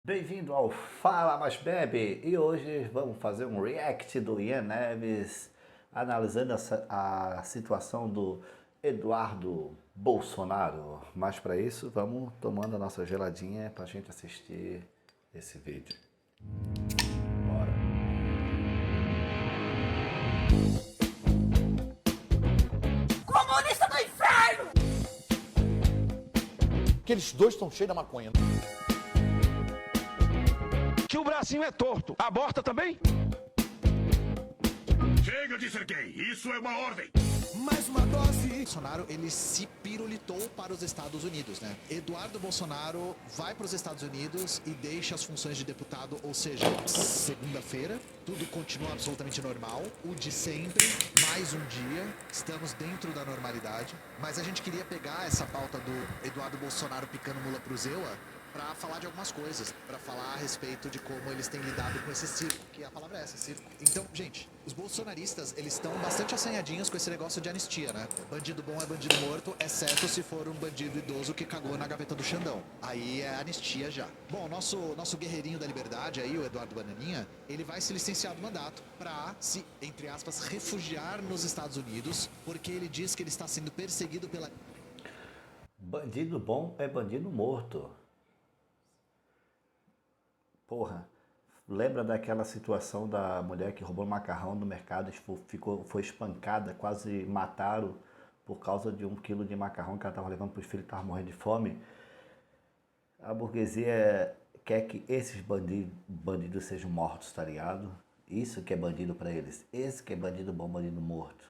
Bem-vindo ao Fala Mais Bebe e hoje vamos fazer um react do Ian Neves analisando a situação do Eduardo Bolsonaro. Mas para isso vamos tomando a nossa geladinha para a gente assistir esse vídeo. Bora! Comunista do inferno! Aqueles dois estão cheios da maconha. Que o bracinho é torto. Aborta também? Chega de ser gay, isso é uma ordem. Mais uma dose. Bolsonaro, ele se pirulitou para os Estados Unidos, né? Eduardo Bolsonaro vai para os Estados Unidos e deixa as funções de deputado, ou seja, segunda-feira, tudo continua absolutamente normal, o de sempre, mais um dia, estamos dentro da normalidade, mas a gente queria pegar essa pauta do Eduardo Bolsonaro picando mula pro Zewa para falar de algumas coisas, para falar a respeito de como eles têm lidado com esse circo, que a palavra é essa, circo. Então, gente, os bolsonaristas, eles estão bastante assanhadinhos com esse negócio de anistia, né? Bandido bom é bandido morto, exceto se for um bandido idoso que cagou na gaveta do Xandão. Aí é anistia já. Bom, nosso guerreirinho da liberdade aí, o Eduardo Bananinha, ele vai se licenciar do mandato para se, entre aspas, refugiar nos Estados Unidos, porque ele diz que ele está sendo perseguido pela... Bandido bom é bandido morto. Porra, lembra daquela situação da mulher que roubou macarrão no mercado, foi espancada, quase mataram por causa de 1 quilo de macarrão que ela estava levando para os filhos que estavam morrendo de fome? A burguesia quer que esses bandidos sejam mortos, tá ligado? Isso que é bandido para eles. Esse que é bandido bom, bandido morto.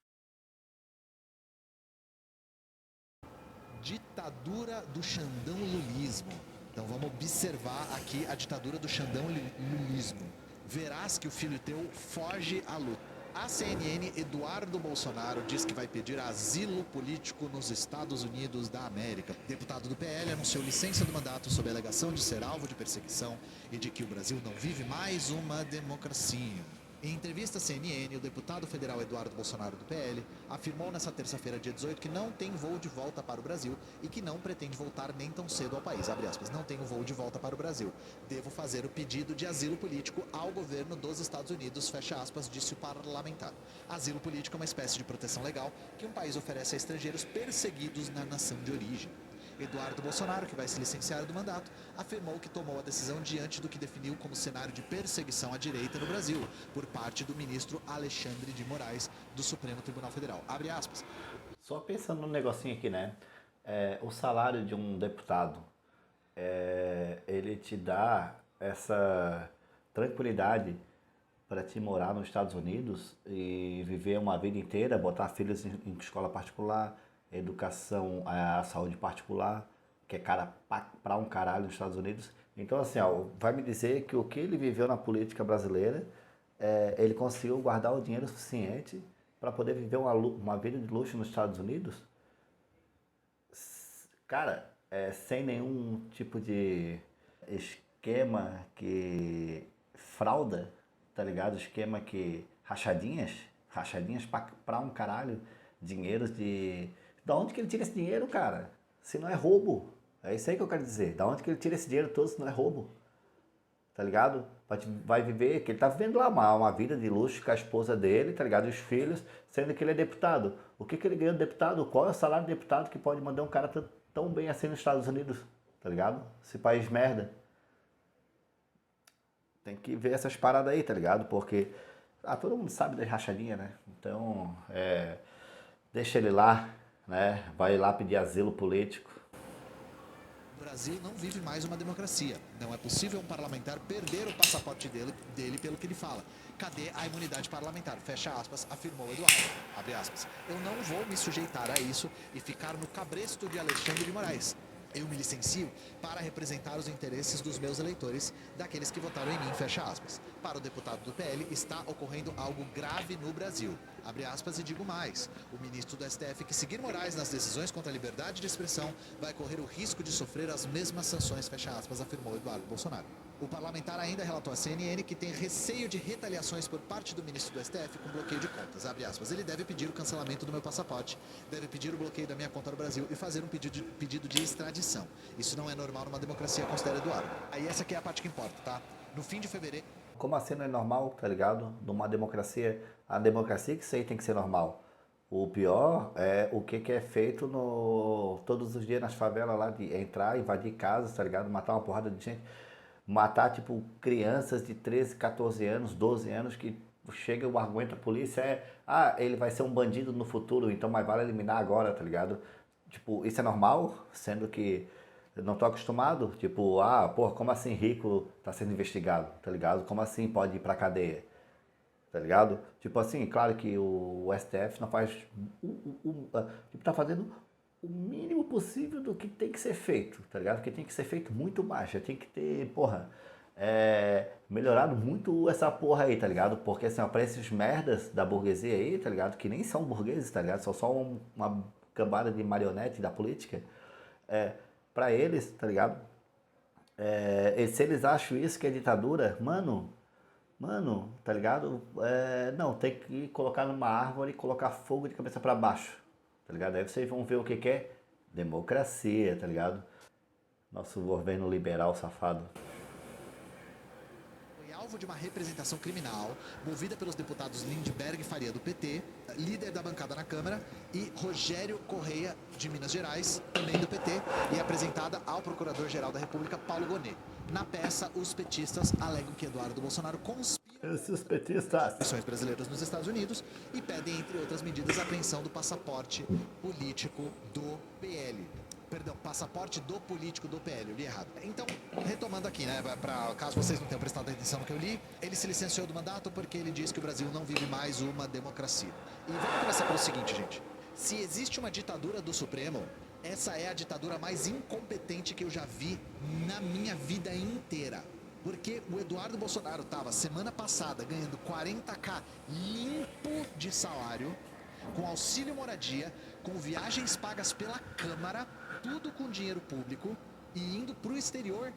Ditadura do Xandão Lulismo. Então vamos observar aqui a ditadura do Xandão Lulismo. Verás que o filho teu foge à luta. A CNN, Eduardo Bolsonaro, diz que vai pedir asilo político nos Estados Unidos da América. Deputado do PL anunciou licença do mandato sob a alegação de ser alvo de perseguição e de que o Brasil não vive mais uma democracia. Em entrevista à CNN, o deputado federal Eduardo Bolsonaro do PL afirmou nesta terça-feira, dia 18, que não tem voo de volta para o Brasil e que não pretende voltar nem tão cedo ao país. Abre aspas, não tenho voo de volta para o Brasil. Devo fazer o pedido de asilo político ao governo dos Estados Unidos, fecha aspas, disse o parlamentar. Asilo político é uma espécie de proteção legal que um país oferece a estrangeiros perseguidos na nação de origem. Eduardo Bolsonaro, que vai se licenciar do mandato, afirmou que tomou a decisão diante do que definiu como cenário de perseguição à direita no Brasil, por parte do ministro Alexandre de Moraes, do Supremo Tribunal Federal. Abre aspas. Só pensando num negocinho aqui, né? O salário de um deputado, ele te dá essa tranquilidade para te morar nos Estados Unidos e viver uma vida inteira, botar filhos em escola particular, educação, a saúde particular, que é cara pra um caralho nos Estados Unidos. Então, assim, ó, vai me dizer que o que ele viveu na política brasileira, ele conseguiu guardar o dinheiro suficiente para poder viver uma vida de luxo nos Estados Unidos? Cara, sem nenhum tipo de esquema que frauda, tá ligado? Esquema que... rachadinhas pra um caralho, dinheiros de... Da onde que ele tira esse dinheiro, cara? Se não é roubo. É isso aí que eu quero dizer. Da onde que ele tira esse dinheiro todo se não é roubo? Tá ligado? Vai viver, que ele tá vivendo lá uma vida de luxo com a esposa dele, tá ligado? E os filhos, sendo que ele é deputado. O que ele ganha de deputado? Qual é o salário de deputado que pode mandar um cara tão bem assim nos Estados Unidos? Tá ligado? Esse país merda. Tem que ver essas paradas aí, tá ligado? Porque todo mundo sabe das rachadinhas, né? Então, deixa ele lá, né? Vai lá pedir asilo político. O Brasil não vive mais uma democracia. Não é possível um parlamentar perder o passaporte dele pelo que ele fala. Cadê a imunidade parlamentar? Fecha aspas, afirmou Eduardo. Abre aspas. Eu não vou me sujeitar a isso e ficar no cabresto de Alexandre de Moraes. Eu me licencio para representar os interesses dos meus eleitores, daqueles que votaram em mim, fecha aspas. Para o deputado do PL, está ocorrendo algo grave no Brasil. Abre aspas e digo mais. O ministro do STF que seguir Moraes nas decisões contra a liberdade de expressão vai correr o risco de sofrer as mesmas sanções, fecha aspas, afirmou Eduardo Bolsonaro. O parlamentar ainda relatou à CNN que tem receio de retaliações por parte do ministro do STF com bloqueio de contas. Abre aspas. Ele deve pedir o cancelamento do meu passaporte, deve pedir o bloqueio da minha conta no Brasil e fazer um pedido de extradição. Isso não é normal numa democracia, considera Eduardo. Aí essa aqui é a parte que importa, tá? No fim de fevereiro... Como assim não é normal, tá ligado? Numa democracia, a democracia que isso aí tem que ser normal. O pior é o que é feito todos os dias nas favelas lá, de entrar, invadir casas, tá ligado? Matar uma porrada de gente. Matar, tipo, crianças de 13, 14 anos, 12 anos, que chega o argumento da polícia ele vai ser um bandido no futuro, então mais vale eliminar agora, tá ligado? Tipo, isso é normal, sendo que eu não tô acostumado. Tipo, porra, como assim rico tá sendo investigado, tá ligado? Como assim pode ir pra cadeia? Tá ligado? Tipo assim, claro que o STF não faz... tipo, tá fazendo o mínimo possível do que tem que ser feito, tá ligado? Porque tem que ser feito muito mais, já tem que ter, porra, melhorado muito essa porra aí, tá ligado? Porque assim, ó, pra esses merdas da burguesia aí, tá ligado? Que nem são burgueses, tá ligado? São só uma cambada de marionete da política. Pra eles, tá ligado? E se eles acham isso que é ditadura, mano, tá ligado? Não, tem que colocar numa árvore e colocar fogo de cabeça pra baixo, tá ligado? Aí vocês vão ver o que é democracia, tá ligado? Nosso governo liberal safado. Foi alvo de uma representação criminal movida pelos deputados Lindbergh Faria do PT, líder da bancada na Câmara, e Rogério Correia de Minas Gerais, também do PT, e apresentada ao Procurador-Geral da República, Paulo Gonet. Na peça, os petistas alegam que Eduardo Bolsonaro conspira Esses petistas. instituições brasileiras nos Estados Unidos e pedem, entre outras medidas, a apreensão do passaporte político do PL. Perdão, passaporte do político do PL, eu li errado. Então, retomando aqui, né, caso vocês não tenham prestado atenção no que eu li, ele se licenciou do mandato porque ele diz que o Brasil não vive mais uma democracia. E vamos começar pelo seguinte, gente. Se existe uma ditadura do Supremo, essa é a ditadura mais incompetente que eu já vi na minha vida inteira. Porque o Eduardo Bolsonaro estava, semana passada, ganhando 40k limpo de salário, com auxílio moradia, com viagens pagas pela Câmara, tudo com dinheiro público, e indo pro exterior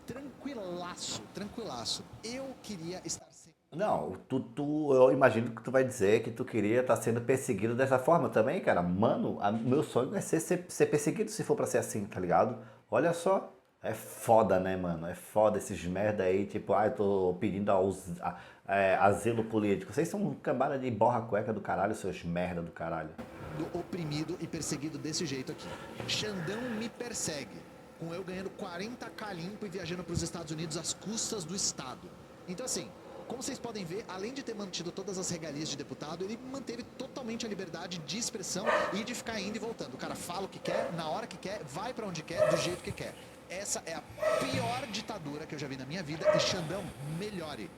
tranquilaço, tranquilaço. Eu queria estar sem... Não, eu imagino que tu vai dizer que tu queria estar sendo perseguido dessa forma também, cara. Mano, meu sonho é ser perseguido se for pra ser assim, tá ligado? Olha só, é foda, né, mano? É foda esses merda aí, tipo, eu tô pedindo asilo político. Vocês são um cambada de borra cueca do caralho, seus merda do caralho. Oprimido e perseguido desse jeito aqui. Xandão me persegue, com eu ganhando 40k limpo e viajando para os Estados Unidos às custas do Estado. Então assim, como vocês podem ver, além de ter mantido todas as regalias de deputado, ele manteve totalmente a liberdade de expressão e de ficar indo e voltando. O cara fala o que quer, na hora que quer, vai para onde quer, do jeito que quer. Essa é a pior ditadura que eu já vi na minha vida e Xandão, melhore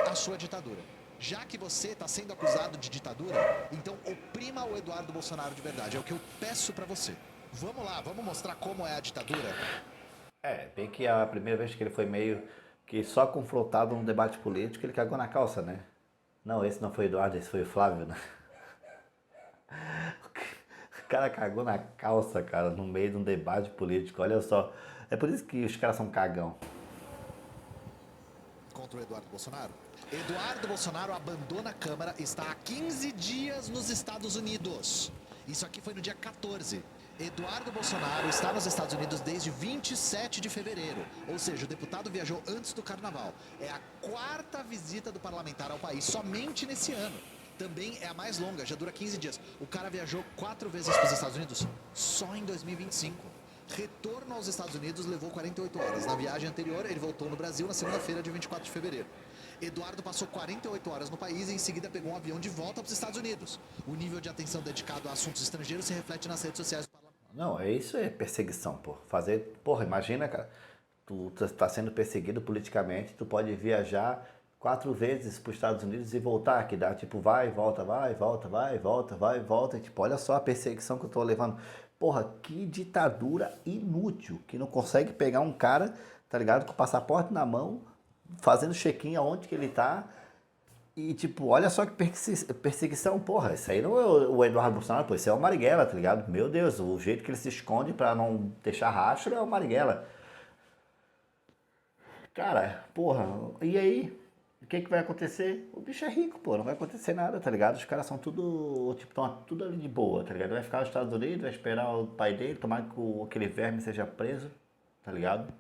a sua ditadura. Já que você está sendo acusado de ditadura, então oprima o Eduardo Bolsonaro de verdade. É o que eu peço para você. Vamos lá, vamos mostrar como é a ditadura? Bem que a primeira vez que ele foi meio que só confrontado num debate político, ele cagou na calça, né? Não, esse não foi o Eduardo, esse foi o Flávio, né? O cara cagou na calça, cara, no meio de um debate político, olha só. É por isso que os caras são cagão. Contra o Eduardo Bolsonaro? Eduardo Bolsonaro abandona a Câmara, está há 15 dias nos Estados Unidos. Isso aqui foi no dia 14. Eduardo Bolsonaro está nos Estados Unidos desde 27 de fevereiro. Ou seja, o deputado viajou antes do carnaval. É a 4ª visita do parlamentar ao país, somente nesse ano. Também é a mais longa, já dura 15 dias. O cara viajou 4 vezes para os Estados Unidos só em 2025. Retorno aos Estados Unidos levou 48 horas. Na viagem anterior, ele voltou no Brasil na segunda-feira de 24 de fevereiro. Eduardo passou 48 horas no país e em seguida pegou um avião de volta para os Estados Unidos. O nível de atenção dedicado a assuntos estrangeiros se reflete nas redes sociais do parlamento. Não, isso é perseguição, pô. Porra, imagina, cara, tu tá sendo perseguido politicamente, tu pode viajar 4 vezes para os Estados Unidos e voltar, que dá tipo vai, volta, vai, volta, vai, volta, vai, volta. E, tipo, olha só a perseguição que eu tô levando. Porra, que ditadura inútil, que não consegue pegar um cara, tá ligado, com o passaporte na mão, fazendo check-in aonde que ele tá. E tipo, olha só que perseguição, porra. Isso aí não é o Eduardo Bolsonaro, pô, isso é o Marighella, tá ligado? Meu Deus, o jeito que ele se esconde pra não deixar rastro é o Marighella. Cara, porra, e aí? O que vai acontecer? O bicho é rico, pô, não vai acontecer nada, tá ligado? Os caras são tudo, tipo, tão tudo ali de boa, tá ligado? Vai ficar nos Estados Unidos, vai esperar o pai dele, tomar que aquele verme seja preso, tá ligado?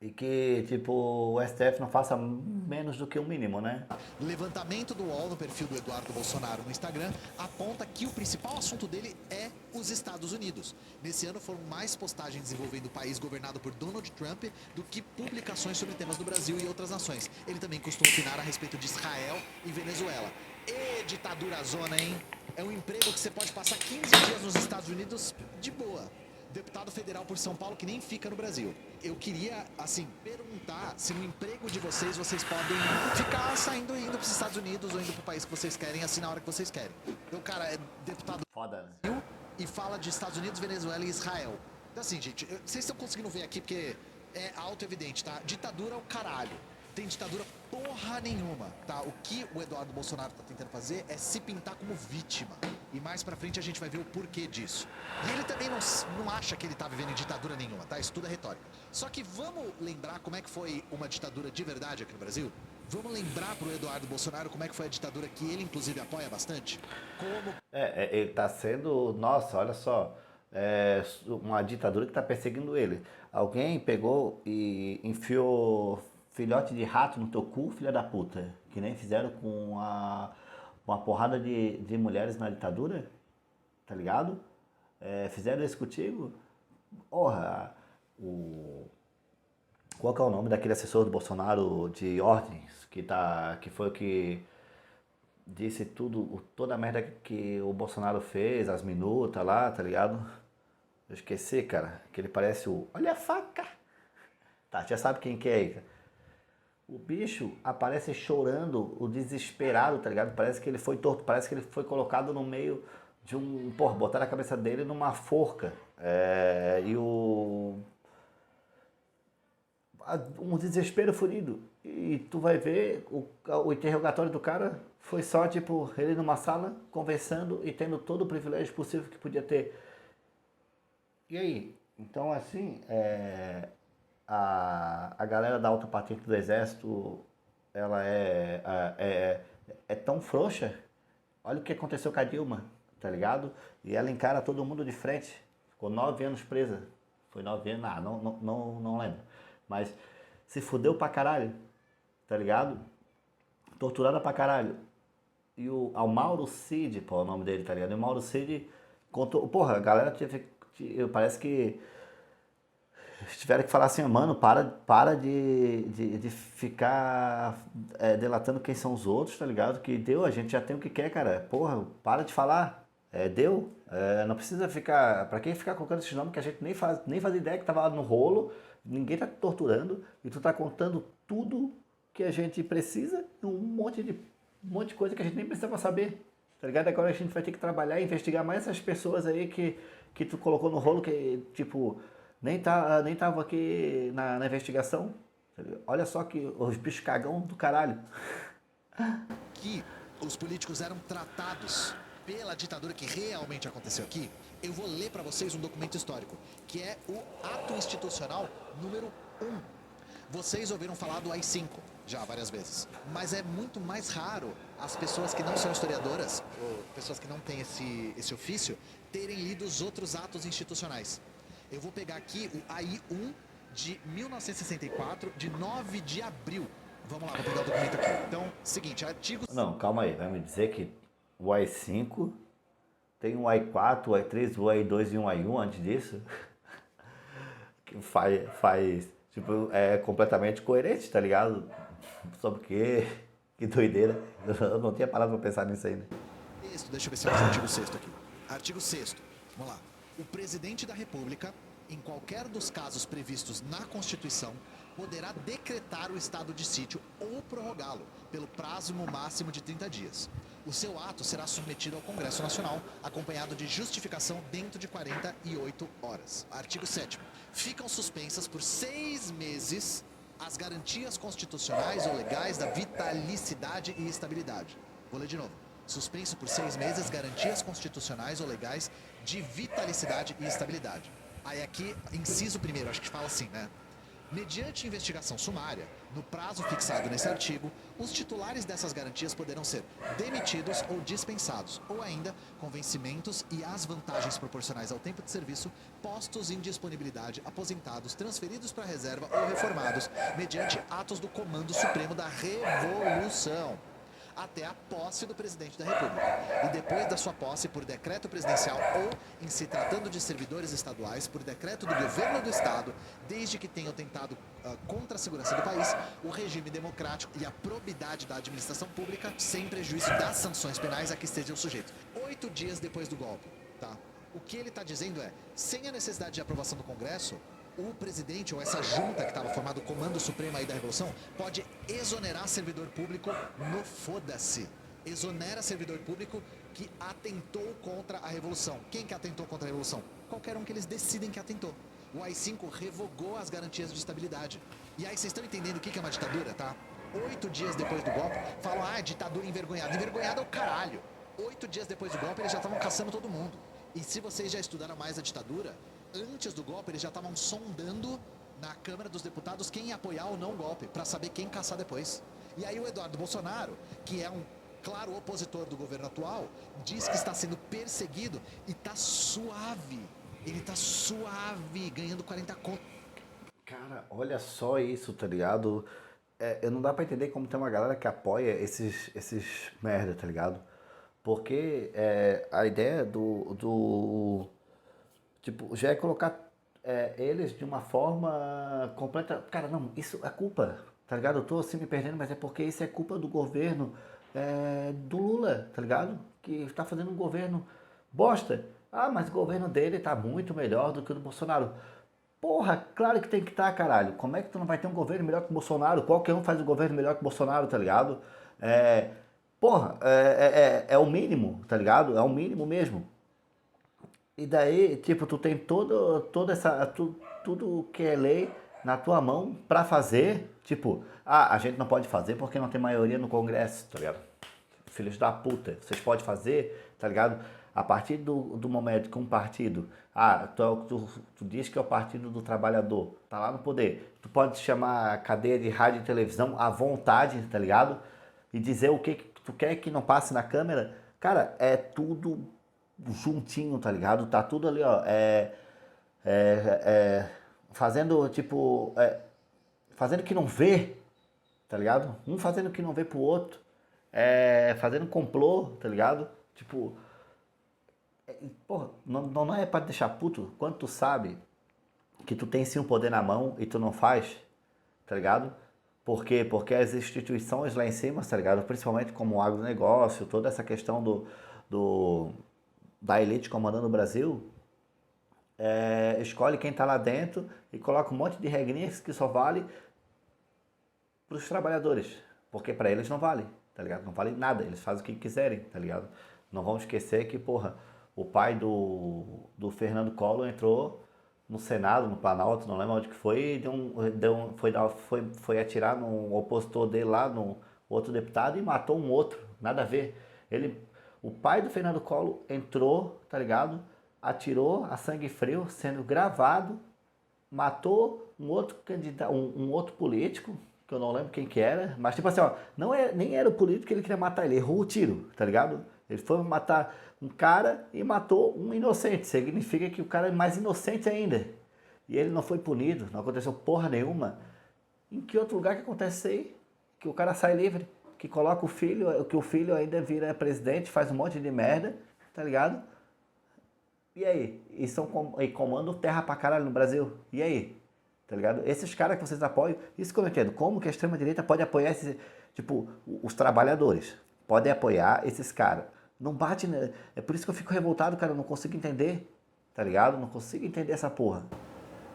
E que, tipo, o STF não faça menos do que o mínimo, né? Levantamento do UOL no perfil do Eduardo Bolsonaro no Instagram aponta que o principal assunto dele é os Estados Unidos. Nesse ano foram mais postagens envolvendo o país governado por Donald Trump do que publicações sobre temas do Brasil e outras nações. Ele também costuma opinar a respeito de Israel e Venezuela. E ditadura zona, hein? É um emprego que você pode passar 15 dias nos Estados Unidos de boa. Deputado federal por São Paulo que nem fica no Brasil. Eu queria, assim, perguntar se no emprego de vocês podem ficar saindo e indo para os Estados Unidos ou indo para o país que vocês querem, assim, na hora que vocês querem. Então, cara, é deputado Foda, né? Brasil e fala de Estados Unidos, Venezuela e Israel. Então, assim, gente, vocês estão conseguindo ver aqui porque é auto-evidente, tá? Ditadura é o caralho. Tem ditadura porra nenhuma, tá? O que o Eduardo Bolsonaro tá tentando fazer é se pintar como vítima. E mais pra frente a gente vai ver o porquê disso. E ele também não acha que ele tá vivendo em ditadura nenhuma, tá? Isso tudo é retórica. Só que vamos lembrar como é que foi uma ditadura de verdade aqui no Brasil? Vamos lembrar pro Eduardo Bolsonaro como é que foi a ditadura que ele, inclusive, apoia bastante? Como... Ele tá sendo, nossa, olha só, uma ditadura que tá perseguindo ele. Alguém pegou e enfiou filhote de rato no teu cu, filha da puta, que nem fizeram com uma porrada de mulheres na ditadura, tá ligado? Fizeram isso contigo? Porra, qual que é o nome daquele assessor do Bolsonaro de ordens, que foi o que disse toda a merda que o Bolsonaro fez, as minutas lá, tá ligado? Eu esqueci, cara, que ele parece olha a faca! Tá, já sabe quem que é aí, cara. O bicho aparece chorando, o desesperado, tá ligado? Parece que ele foi torto, parece que ele foi colocado no meio de botaram a cabeça dele numa forca. Um desespero furido. E tu vai ver, o interrogatório do cara foi só, tipo, ele numa sala, conversando e tendo todo o privilégio possível que podia ter. E aí? Então, assim, a galera da alta patente do exército, ela é tão frouxa. Olha o que aconteceu com a Dilma, tá ligado? E ela encara todo mundo de frente. Ficou 9 anos presa. Foi 9 anos, não lembro. Mas se fudeu pra caralho, tá ligado? Torturada pra caralho. E ao Mauro Cid, pô, é o nome dele, tá ligado? E o Mauro Cid contou, porra, a galera parece que tiveram que falar assim, mano, para de ficar delatando quem são os outros, tá ligado? Que deu, a gente já tem o que quer, cara. Porra, para de falar. Deu. Não precisa ficar... Pra quem ficar colocando esses nomes que a gente nem faz ideia que tava lá no rolo, ninguém tá te torturando, e tu tá contando tudo que a gente precisa, um monte de coisa que a gente nem precisava saber, tá ligado? Agora a gente vai ter que trabalhar e investigar mais essas pessoas aí que tu colocou no rolo, que, tipo... Nem tava aqui na investigação. Olha só que os bichos cagão do caralho. Que os políticos eram tratados pela ditadura que realmente aconteceu aqui, eu vou ler para vocês um documento histórico, que é o Ato Institucional número 1. Vocês ouviram falar do AI-5 já várias vezes, mas é muito mais raro as pessoas que não são historiadoras, ou pessoas que não têm esse ofício, terem lido os outros atos institucionais. Eu vou pegar aqui o AI-1 de 1964, de 9 de abril. Vamos lá, vou pegar o documento aqui. Então, seguinte, artigo... Não, calma aí. Vai me dizer que o AI-5 tem um AI-4, o AI-3, o AI-2 e um AI-1 antes disso? Que faz... Tipo, é completamente coerente, tá ligado? Sobre o quê? Que doideira. Eu não tinha parado pra pensar nisso ainda. Deixa eu ver se é o artigo 6º aqui. Artigo 6º. Vamos lá. O presidente da República, em qualquer dos casos previstos na Constituição, poderá decretar o estado de sítio ou prorrogá-lo pelo prazo máximo de 30 dias. O seu ato será submetido ao Congresso Nacional, acompanhado de justificação dentro de 48 horas. Artigo 7º. Ficam suspensas por 6 meses as garantias constitucionais ou legais da vitalicidade e estabilidade. Vou ler de novo. Suspenso por 6 meses garantias constitucionais ou legais de vitalicidade e estabilidade. Aí aqui, inciso 1º, acho que fala assim, né? Mediante investigação sumária, no prazo fixado nesse artigo, os titulares dessas garantias poderão ser demitidos ou dispensados, ou ainda, com vencimentos e as vantagens proporcionais ao tempo de serviço, postos em disponibilidade, aposentados, transferidos para a reserva ou reformados, mediante atos do Comando Supremo da Revolução, até a posse do presidente da República. E depois da sua posse por decreto presidencial ou, em se tratando de servidores estaduais, por decreto do governo do estado, desde que tenham tentado contra a segurança do país, o regime democrático e a probidade da administração pública, sem prejuízo das sanções penais a que estejam sujeitos. 8 dias depois do golpe, tá? O que ele está dizendo é, sem a necessidade de aprovação do Congresso, o presidente ou essa junta que estava formada, o Comando Supremo aí da Revolução, pode exonerar servidor público no foda-se. Exonera servidor público que atentou contra a Revolução. Quem que atentou contra a Revolução? Qualquer um que eles decidem que atentou. O AI-5 revogou as garantias de estabilidade. E aí vocês estão entendendo o que é uma ditadura, tá? 8 dias depois do golpe, falam, ditadura envergonhada. Envergonhada é o caralho. 8 dias depois do golpe, eles já estavam caçando todo mundo. E se vocês já estudaram mais a ditadura, antes do golpe, eles já estavam sondando na Câmara dos Deputados quem ia apoiar ou não o golpe, para saber quem caçar depois. E aí o Eduardo Bolsonaro, que é um claro opositor do governo atual, diz que está sendo perseguido e está suave. Ele está suave, ganhando 40 conto. Cara, olha só isso, tá ligado? Eu não dá pra entender como tem uma galera que apoia esses merda, tá ligado? Porque a ideia tipo, já é colocar eles de uma forma completa. Cara, não, isso é culpa, tá ligado? Eu tô assim me perdendo, mas é porque isso é culpa do governo do Lula, tá ligado? Que tá fazendo um governo bosta. Ah, mas o governo dele tá muito melhor do que o do Bolsonaro. Porra, claro que tem que estar, caralho. Como é que tu não vai ter um governo melhor que o Bolsonaro? Qualquer um faz um governo melhor que o Bolsonaro, tá ligado? Porra, é o mínimo, tá ligado? É o mínimo mesmo. E daí, tipo, tu tem toda essa, tudo que é lei na tua mão pra fazer, tipo, a gente não pode fazer porque não tem maioria no Congresso, tá ligado? Filhos da puta, vocês podem fazer, tá ligado? A partir do momento que um partido, tu diz que é o Partido do Trabalhador, tá lá no poder, tu pode chamar a cadeia de rádio e televisão à vontade, tá ligado? E dizer o que tu quer que não passe na câmera, cara, é tudo juntinho, tá ligado? Tá tudo ali, ó, fazendo, tipo, fazendo que não vê, tá ligado? Um fazendo que não vê pro outro, fazendo complô, tá ligado? Tipo, porra, não é pra te deixar puto quando tu sabe que tu tem sim o poder na mão e tu não faz, tá ligado? Por quê? Porque as instituições lá em cima, tá ligado? Principalmente como o agronegócio, toda essa questão da elite comandando o Brasil, escolhe quem tá lá dentro e coloca um monte de regrinhas que só vale pros trabalhadores, porque pra eles não vale, tá ligado? Não vale nada, eles fazem o que quiserem, tá ligado? Não vamos esquecer que, porra, o pai do Fernando Collor entrou no Senado, no Planalto, não lembro onde que foi, e foi atirar no opositor dele lá, no outro deputado, e matou um outro, nada a ver. O pai do Fernando Collor entrou, tá ligado? Atirou a sangue frio, sendo gravado, matou um outro candidato, um outro político, que eu não lembro quem que era, mas tipo assim, ó, nem era o político que ele queria matar, ele errou o tiro, tá ligado? Ele foi matar um cara e matou um inocente, significa que o cara é mais inocente ainda. E ele não foi punido, não aconteceu porra nenhuma. Em que outro lugar que acontece isso aí? Que o cara sai livre, que coloca o filho, que o filho ainda vira presidente, faz um monte de merda, tá ligado? E aí? E comandam terra pra caralho no Brasil. E aí? Tá ligado? Esses caras que vocês apoiam, isso que eu não entendo. Como que a extrema-direita pode apoiar esses, tipo, os trabalhadores? Podem apoiar esses caras. Não bate, né? É por isso que eu fico revoltado, cara. Eu não consigo entender, tá ligado? Não consigo entender essa porra.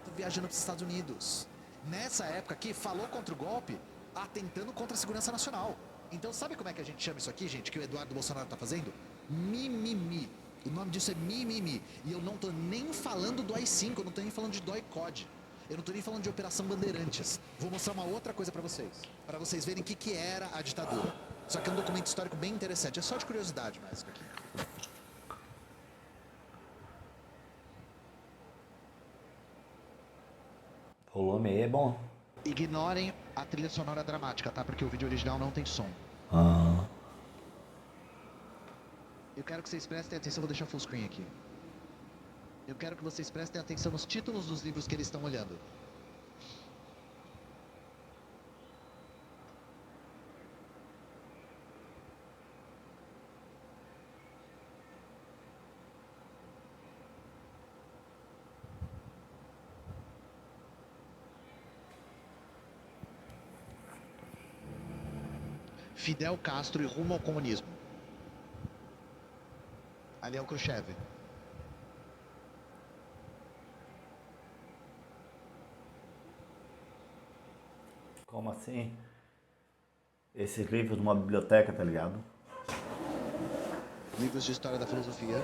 Tô viajando pros Estados Unidos. Nessa época aqui, falou contra o golpe, atentando contra a segurança nacional. Então sabe como é que a gente chama isso aqui, gente, que o Eduardo Bolsonaro tá fazendo? Mimimi. O nome disso é mimimi. E eu não tô nem falando do AI-5, eu não tô nem falando de DOI-COD. Eu não tô nem falando de Operação Bandeirantes. Vou mostrar uma outra coisa pra vocês verem o que era a ditadura. Só que é um documento histórico bem interessante. É só de curiosidade, mais isso aqui. O volume aí é bom. Ignorem a trilha sonora dramática, tá? Porque o vídeo original não tem som. Ah. Eu quero que vocês prestem atenção, vou deixar full screen aqui. Eu quero que vocês prestem atenção nos títulos dos livros que eles estão olhando. Fidel Castro e rumo ao comunismo. Ali é o Khrushchev. Como assim? Esses livros de uma biblioteca, tá ligado? Livros de história da filosofia.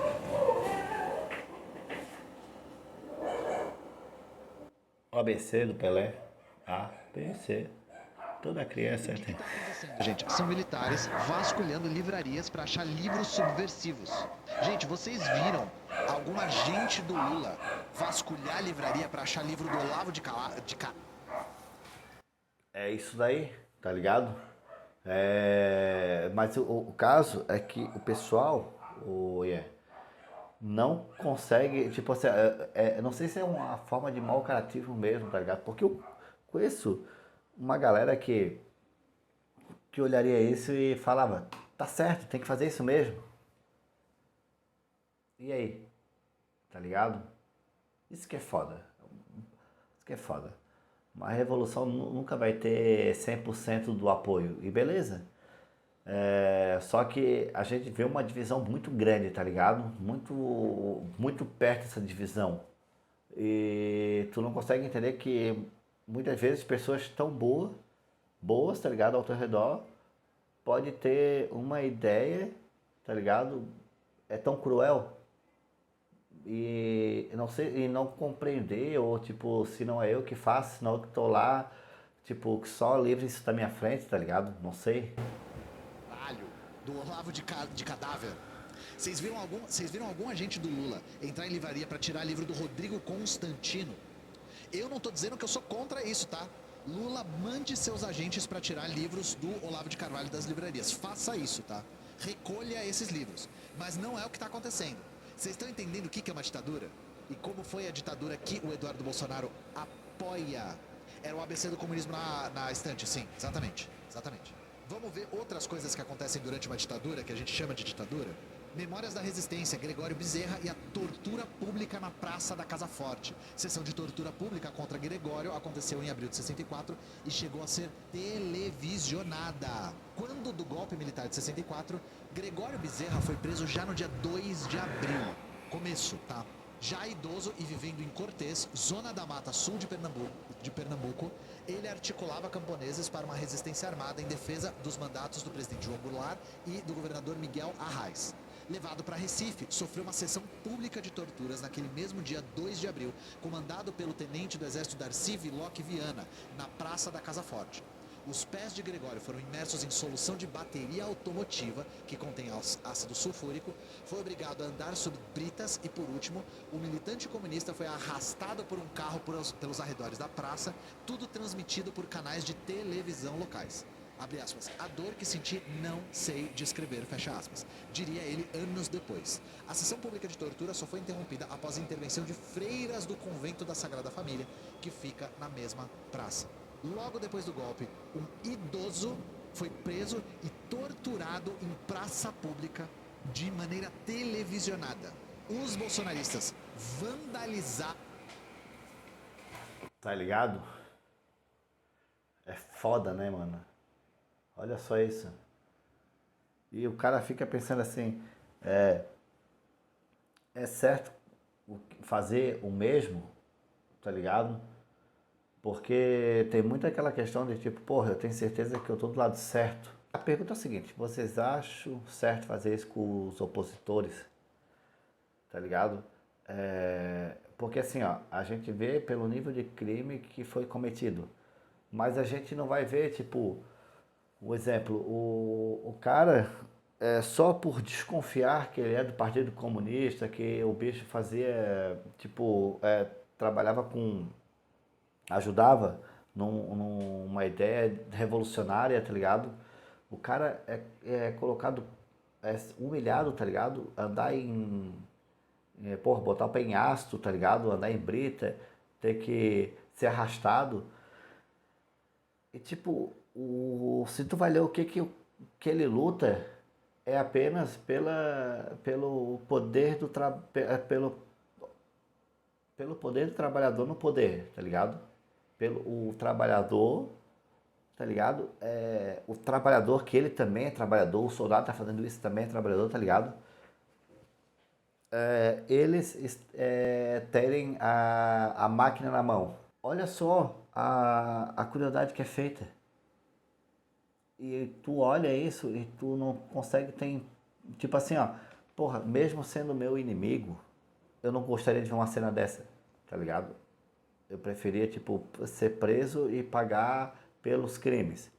O ABC do Pelé. A, B, C. Toda criança tem. Gente, são militares vasculhando livrarias para achar livros subversivos. Gente, vocês viram algum agente do Lula vasculhar a livraria para achar livro do Olavo de É isso daí, tá ligado? Mas o caso é que o pessoal, não consegue, tipo assim, não sei se é uma forma de mau caratismo mesmo, tá ligado? Porque eu conheço uma galera que olharia isso e falava, tá certo, tem que fazer isso mesmo. E aí? Tá ligado? Isso que é foda. Isso que é foda. Uma revolução nunca vai ter 100% do apoio. E beleza. Só que a gente vê uma divisão muito grande, tá ligado? Muito, muito perto dessa divisão. E tu não consegue entender que muitas vezes pessoas tão boas, tá ligado? Ao teu redor, pode ter uma ideia, tá ligado? É tão cruel. E não sei, e não compreender, ou tipo, se não é eu que faço, senão eu que tô lá, tipo, que só livre isso da minha frente, tá ligado? Não sei. Do Olavo de cadáver. Vocês viram algum agente do Lula entrar em livraria para tirar livro do Rodrigo Constantino? Eu não tô dizendo que eu sou contra isso, tá? Lula, mande seus agentes para tirar livros do Olavo de Carvalho das livrarias. Faça isso, tá? Recolha esses livros. Mas não é o que está acontecendo. Vocês estão entendendo o que é uma ditadura? E como foi a ditadura que o Eduardo Bolsonaro apoia? Era o ABC do comunismo na estante, sim, exatamente. Vamos ver outras coisas que acontecem durante uma ditadura, que a gente chama de ditadura? Memórias da Resistência, Gregório Bezerra e a tortura pública na Praça da Casa Forte. Sessão de tortura pública contra Gregório aconteceu em abril de 64 e chegou a ser televisionada. Quando do golpe militar de 64, Gregório Bezerra foi preso já no dia 2 de abril. Começo, tá? Já idoso e vivendo em Cortês, zona da mata sul de Pernambuco, ele articulava camponeses para uma resistência armada em defesa dos mandatos do presidente João Goulart e do governador Miguel Arraes. Levado para Recife, sofreu uma sessão pública de torturas naquele mesmo dia 2 de abril, comandado pelo tenente do exército Darcy Villoque Viana, na Praça da Casa Forte. Os pés de Gregório foram imersos em solução de bateria automotiva, que contém ácido sulfúrico, foi obrigado a andar sobre britas e, por último, o militante comunista foi arrastado por um carro pelos arredores da praça, tudo transmitido por canais de televisão locais. Abre aspas, a dor que senti não sei descrever, fecha aspas, diria ele anos depois. A sessão pública de tortura só foi interrompida após a intervenção de freiras do convento da Sagrada Família, que fica na mesma praça. Logo depois do golpe, um idoso foi preso e torturado em praça pública de maneira televisionada. Os bolsonaristas vandalizaram. Tá ligado? É foda, né, mano? Olha só isso. E o cara fica pensando assim, é certo fazer o mesmo, tá ligado? Porque tem muito aquela questão de tipo, porra, eu tenho certeza que eu tô do lado certo. A pergunta é a seguinte, vocês acham certo fazer isso com os opositores? Tá ligado? Porque assim, ó, a gente vê pelo nível de crime que foi cometido. Mas a gente não vai ver, tipo, um exemplo, o cara, só por desconfiar que ele é do Partido Comunista, que o bicho fazia, tipo, trabalhava com... ajudava numa ideia revolucionária, tá ligado? O cara é colocado, humilhado, tá ligado? Andar botar o pé em ácido, tá ligado? Andar em brita, ter que ser arrastado. E tipo, se tu vai ler o que ele luta, é apenas pelo poder pelo poder do trabalhador no poder, tá ligado? O trabalhador, tá ligado? O trabalhador, que ele também é trabalhador, o soldado tá fazendo isso também é trabalhador, tá ligado? Eles terem a máquina na mão. Olha só a crueldade que é feita. E tu olha isso e tu não consegue ter... Tipo assim, ó, porra, mesmo sendo meu inimigo, eu não gostaria de ver uma cena dessa, tá ligado? Eu preferia, tipo, ser preso e pagar pelos crimes.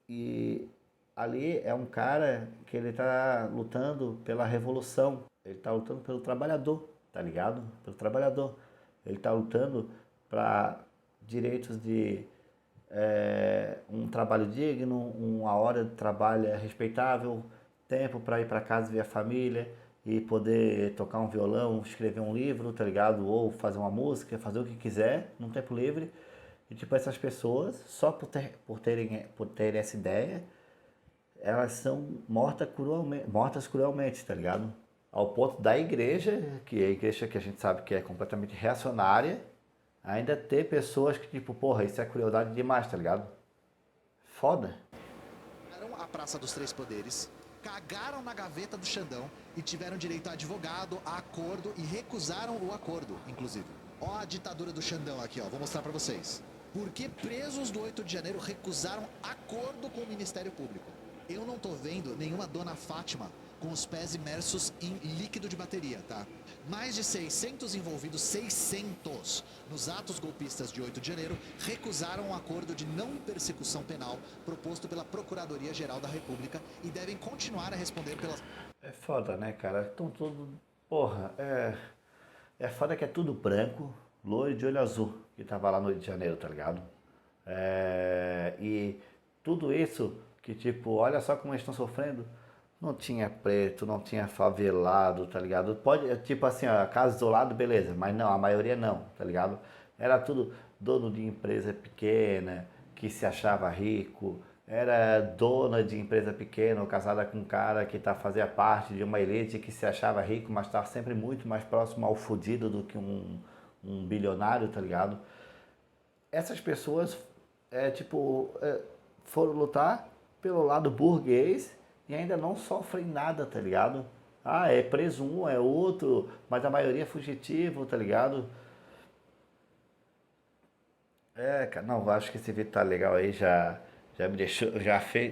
E ali é um cara que ele tá lutando pela revolução. Ele tá lutando pelo trabalhador, tá ligado? Pelo trabalhador. Ele tá lutando para direitos de um trabalho digno, uma hora de trabalho respeitável, tempo para ir para casa ver a família e poder tocar um violão, escrever um livro, tá ligado? Ou fazer uma música, fazer o que quiser no tempo livre. E tipo, essas pessoas, só por terem essa ideia, elas são mortas cruelmente, tá ligado? Ao ponto da igreja, que é a igreja que a gente sabe que é completamente reacionária, ainda ter pessoas que tipo, porra, isso é crueldade demais, tá ligado? Foda. A Praça dos Três Poderes, cagaram na gaveta do Xandão e tiveram direito a advogado, a acordo e recusaram o acordo, inclusive. Ó a ditadura do Xandão aqui, ó, vou mostrar pra vocês. Por que presos do 8 de janeiro recusaram acordo com o Ministério Público? Eu não tô vendo nenhuma Dona Fátima com os pés imersos em líquido de bateria, tá? Mais de 600 envolvidos, 600, nos atos golpistas de 8 de janeiro, recusaram o acordo de não persecução penal proposto pela Procuradoria-Geral da República e devem continuar a responder pelas... É foda, né, cara? Então tudo... Porra, é foda que é tudo branco, loiro de olho azul, que tava lá no Rio de Janeiro, tá ligado? E tudo isso que, tipo, olha só como eles estão sofrendo. Não tinha preto, não tinha favelado, tá ligado? Pode, tipo assim, ó, caso isolado, beleza, mas não, a maioria não, tá ligado? Era tudo dono de empresa pequena, que se achava rico, era dona de empresa pequena ou casada com um cara que fazia parte de uma elite que se achava rico, mas estava sempre muito mais próximo ao fudido do que um bilionário, tá ligado? Essas pessoas, foram lutar pelo lado burguês e ainda não sofrem nada, tá ligado? Ah, é preso um, é outro, mas a maioria é fugitivo, tá ligado? Cara, não, acho que esse vídeo tá legal aí, já me deixou,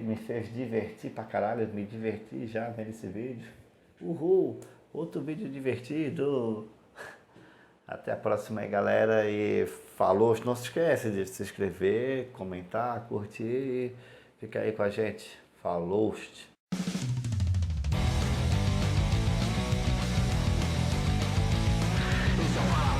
me fez divertir pra caralho, me diverti já vendo esse vídeo. Uhul, outro vídeo divertido. Até a próxima aí, galera, e falou, não se esquece de se inscrever, comentar, curtir, fica aí com a gente. Falou! Isso é uma